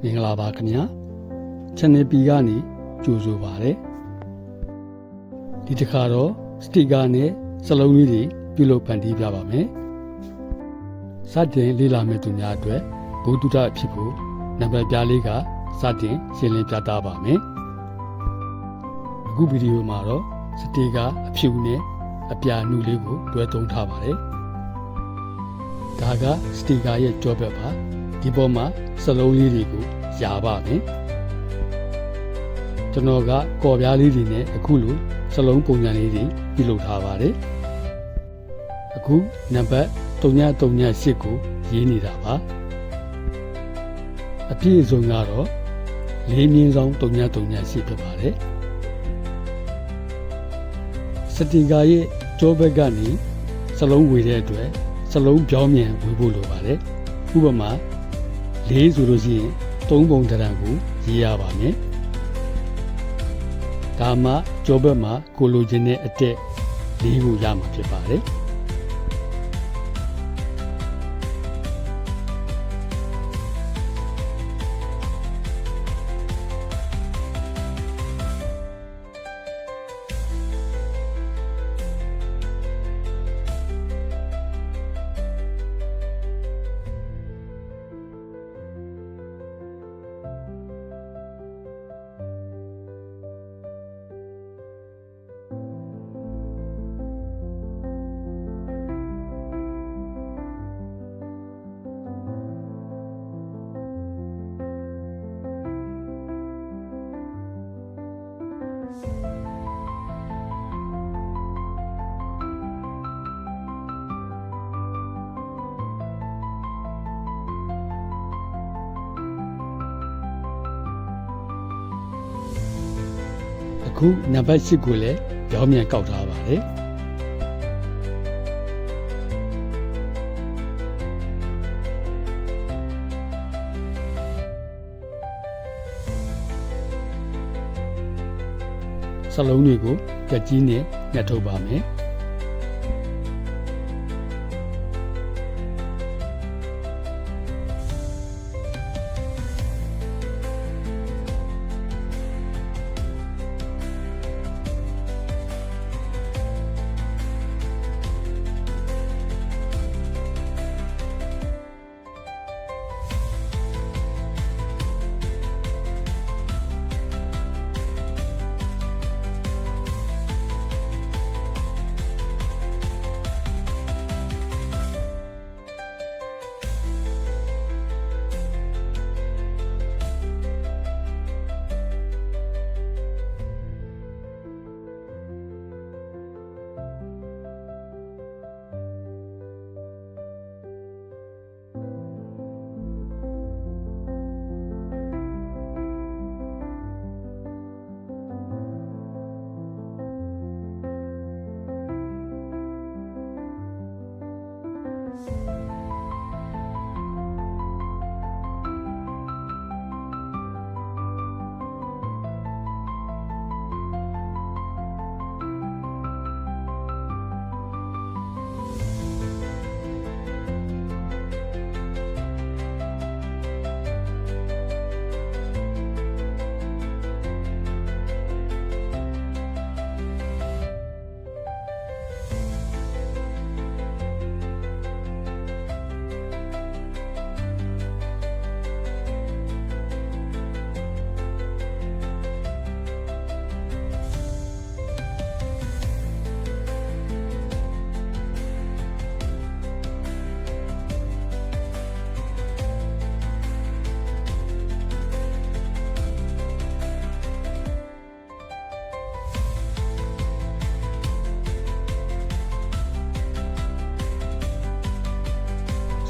မင်္ဂလာပါခင်ဗျာ channel P ကနေကြိုဆိုပါရစေဒီတစ်ခါတော့စတီကာနဲ့စလုံးလေးတွေပြုလုပ်ဖန်တီးပြပါမယ်စတင်လေ့လာမယ့်သူများအတွက်ဘုဒ္ဓအဖြစ်ဖို့နံပါတ်ပြားလေးကစတင်ရှင်းလင်းပြသပါမယ်အခုဗီဒီယိုမှာတော့စတီကာအဖြူနဲ့အပြာနုလေးကိုတွဲသုံးထားပါတယ်ဒါကစတီကာရဲ့ကြောဘက်ပါဒီပေါ်မှာစလုံးလေးတွေကိုရာပါမယ်ကျွန်တော်ကကော်ပြားလေးတွေနဲ့အခုလိုစလုံးပုံစံလေးတွေပြုလုပ်ထားပါတယ်အခုနံပါတ်338ကိုရေးနေတာပါအပြည့်အစုံကတော့4မြင်းဆောင်338ဖြစ်ပါတယ်စတီကာရဲ့ကြောဘက်ကနေစလုံးဝေတဲ့အတွက်စလုံးပြောင်းမြန်ဝေဖို့လိုပါတယ်ဥပမာ4ဆိုလို့ရှိရင်3ပုံတရံကိုရေးရပါမယ်ဒါမှကြောဘက်မှာကိုလိုချင်တဲ့အတက်4ကိုရမှာဖြစ်ပါတယ်အခုနံပါတ်8ကိုလည်းပြောင်းမြန်ကောက်ထားပါတယ်စလုံးတွေကိုကြက်ကြီးနဲ့ညှက်ထုတ်ပါမယ်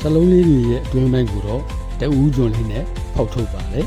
စလုံးလေးတွေရဲ့အတွင်းပိုင်းကိုတော့တအူးကျွန်းလေးနဲ့ဖောက်ထုတ်ပါလေ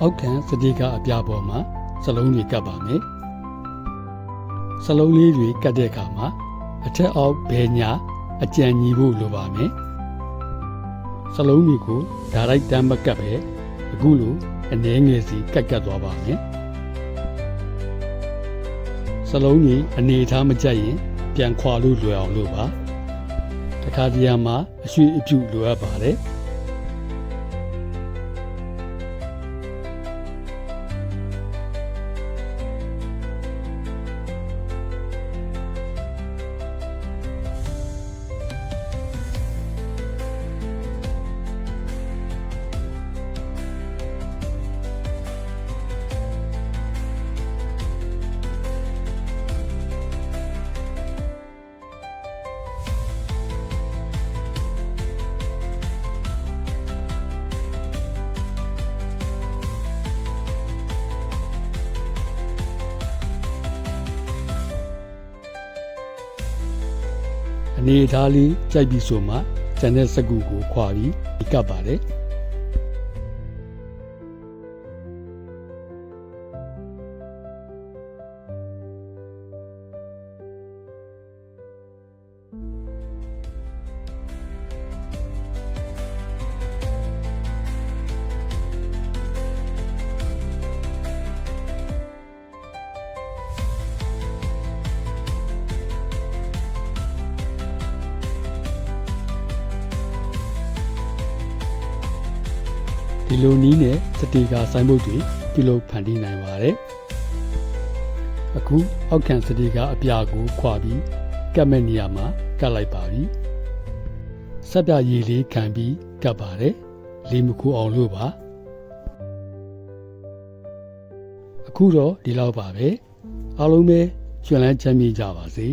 အောက်ခံစတိကအပြပေါ်မှာစလုံးတွေကပ်ပါမယ်စလုံးလေးတွေကပ်တဲ့အခါမှာအထက်အောက်ဘယ်ညာအကြံညီဖို့လိုပါမယ်စလုံးတွေကိုဓာတ်ရိုက်တမ်းမကပ်ပဲအခုလိုအနည်းငယ်စီကပ်သွားပါမယ်စလုံးတွေအနေထားမကျရင်ပြန်ခွာလို့လွယ်အောင်လို့ပါတခါတရံမှာအရွှေ့အပြုတ်လိုအပ်ပါတယ်အနေထားလေးကြိုက်ပြီးဆိုမှကျန်တဲ့စကူကိုခွာပြီးကပ်ပါတယ်ဒီလိုနည်းနဲ့စတီကာဆိုင်းဘုတ်တွေပြုလုပ်ဖန်တီးနိုင်ပါတယ်အခုအောက်ခံစတီကာအပြာကိုခွာပြီးကပ်မဲ့နေရာမှာကပ်လိုက်ပါပြီဆက်ပြရည်လေးခံပြီးကပ်ပါတယ်လေးမခုအောင်လို့ပါအခုတော့ဒီလောက်ပါပဲအားလုံးပဲကျွမ်းလန်းချမ်းမြေ့ကြပါစေ